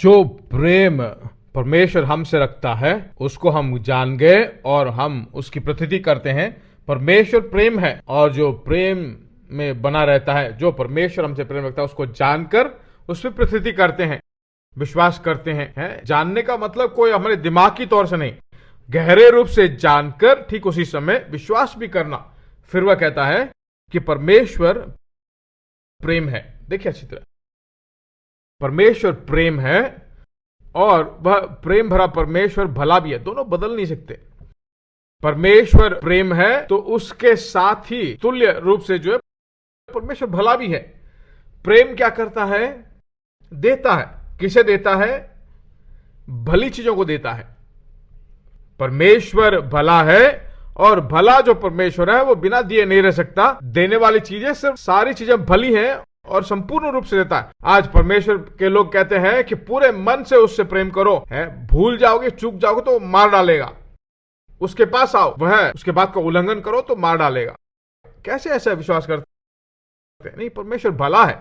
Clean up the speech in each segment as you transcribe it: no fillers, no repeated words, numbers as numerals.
जो प्रेम परमेश्वर हमसे रखता है उसको हम जान गए और हम उसकी प्रतीति करते हैं। परमेश्वर प्रेम है और जो प्रेम में बना रहता है, जो परमेश्वर हमसे प्रेम रखता है, उसको जानकर उस पर प्रतीति करते हैं, विश्वास करते हैं। जानने का मतलब कोई हमारे दिमागी तौर से नहीं, गहरे रूप से जानकर ठीक उसी समय विश्वास भी करना। फिर वह कहता है कि परमेश्वर प्रेम है। देखिए अच्छी तरह, परमेश्वर प्रेम है और वह प्रेम भरा परमेश्वर भला भी है। दोनों बदल नहीं सकते। परमेश्वर प्रेम है तो उसके साथ ही तुल्य रूप से जो है परमेश्वर भला भी है। प्रेम क्या करता है? देता है। किसे देता है? भली चीजों को देता है। परमेश्वर भला है और भला जो परमेश्वर है वो बिना दिए नहीं रह सकता। देने वाली चीजें सिर्फ सारी चीजें भली हैं और संपूर्ण रूप से देता है। आज परमेश्वर के लोग कहते हैं कि पूरे मन से उससे प्रेम करो, है भूल जाओगे, चूक जाओगे तो मार डालेगा। उसके पास आओ, वह उसके बात का उल्लंघन करो तो मार डालेगा। कैसे ऐसा विश्वास करते? नहीं, परमेश्वर भला है।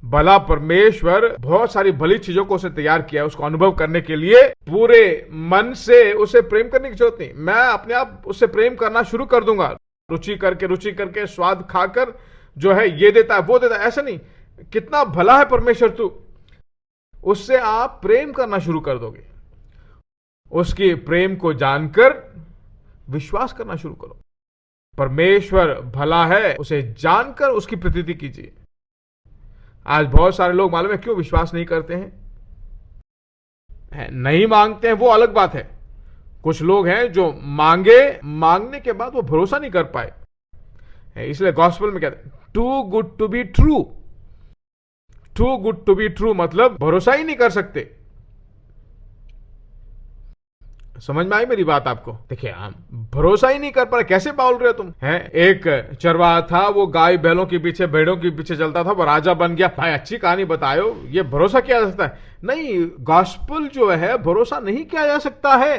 भला परमेश्वर बहुत सारी भली चीजों को उसे तैयार किया है उसको अनुभव करने के लिए। पूरे मन से उसे प्रेम करने की जरूरत नहीं। मैं अपने आप उससे प्रेम करना शुरू कर दूंगा, रुचि करके स्वाद खाकर जो है ये देता है वो देता है, ऐसा नहीं। कितना भला है परमेश्वर तू, उससे आप प्रेम करना शुरू कर दोगे। उसकी प्रेम को जानकर विश्वास करना शुरू करो। परमेश्वर भला है, उसे जानकर उसकी प्रतीति कीजिए। आज बहुत सारे लोग मालूम है क्यों विश्वास नहीं करते हैं? नहीं मांगते हैं वो अलग बात है। कुछ लोग हैं जो मांगने के बाद वो भरोसा नहीं कर पाए। इसलिए गॉस्पेल में कहते हैं too good to be true. Too good to be true मतलब भरोसा ही नहीं कर सकते। समझ में आई मेरी बात आपको? देखिए, हम भरोसा ही नहीं कर पा रहे। कैसे बोल रहे हो तुम? एक चरवाहा था, वो गाय बैलों के पीछे, भेड़ों के पीछे चलता था, वो राजा बन गया। भाई अच्छी कहानी बताओ, ये भरोसा किया जा सकता है? नहीं, गॉस्पेल जो है भरोसा नहीं किया जा सकता है।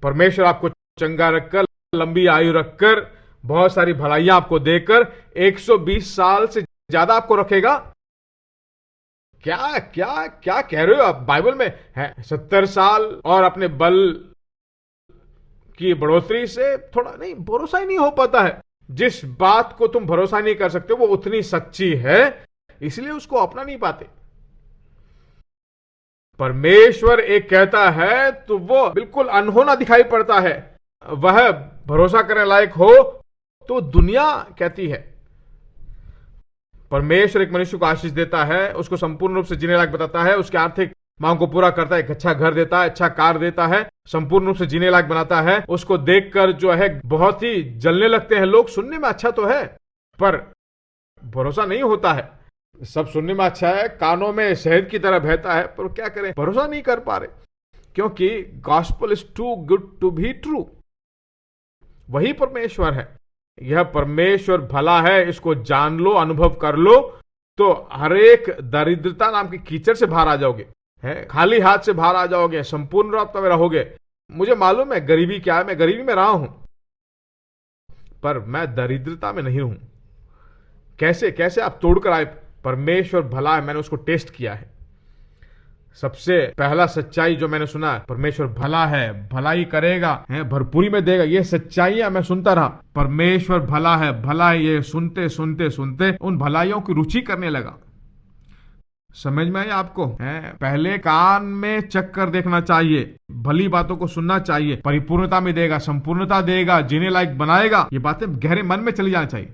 परमेश्वर आपको चंगा रखकर, लंबी आयु रखकर, बहुत सारी भलाइयां आपको देकर 120 साल से ज्यादा आपको रखेगा। क्या क्या क्या कह रहे हो आप? बाइबल में है 70 साल और अपने बल की बढ़ोतरी से थोड़ा नहीं, भरोसा ही नहीं हो पाता है। जिस बात को तुम भरोसा नहीं कर सकते वो उतनी सच्ची है, इसलिए उसको अपना नहीं पाते। परमेश्वर एक कहता है तो वो बिल्कुल अनहोना दिखाई पड़ता है। वह भरोसा करने लायक हो तो दुनिया कहती है। परमेश्वर एक मनुष्य को आशीष देता है, उसको संपूर्ण रूप से जीने लायक बताता है, उसके आर्थिक मांग को पूरा करता है, एक अच्छा घर देता है, अच्छा कार देता है, संपूर्ण रूप से जीने लायक बनाता है। उसको देखकर जो है बहुत ही जलने लगते हैं लोग। सुनने में अच्छा तो है पर भरोसा नहीं होता है। सब सुनने में अच्छा है, कानों में शहद की तरह बहता है, पर क्या करें, भरोसा नहीं कर पा रहे, क्योंकि gospel is too good to be true. वही परमेश्वर है। यह परमेश्वर भला है, इसको जान लो, अनुभव कर लो, तो हर एक दरिद्रता नाम की कीचड़ से बाहर आ जाओगे। खाली हाथ से बाहर आ जाओगे, संपूर्ण रास्ते में रहोगे। मुझे मालूम है गरीबी क्या है, मैं गरीबी में रहा हूं, पर मैं दरिद्रता में नहीं हूं। कैसे कैसे आप तोड़कर आए? परमेश्वर भला है, मैंने उसको टेस्ट किया है। सबसे पहला सच्चाई जो मैंने सुना, परमेश्वर भला है, भलाई करेगा, भरपूरी में देगा। ये सच्चाइयां मैं सुनता रहा। परमेश्वर भला है, ये सुनते सुनते सुनते उन भलाइयों की रुचि करने लगा। समझ में आई आपको? पहले कान में चक्कर देखना चाहिए, भली बातों को सुनना चाहिए। परिपूर्णता में देगा, संपूर्णता देगा, जीने लायक बनाएगा। ये बातें गहरे मन में चली जानी चाहिए।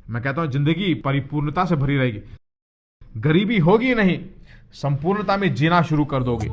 मैं कहता हूं जिंदगी परिपूर्णता से भरी रहेगी, गरीबी होगी नहीं, संपूर्णता में जीना शुरू कर दोगे।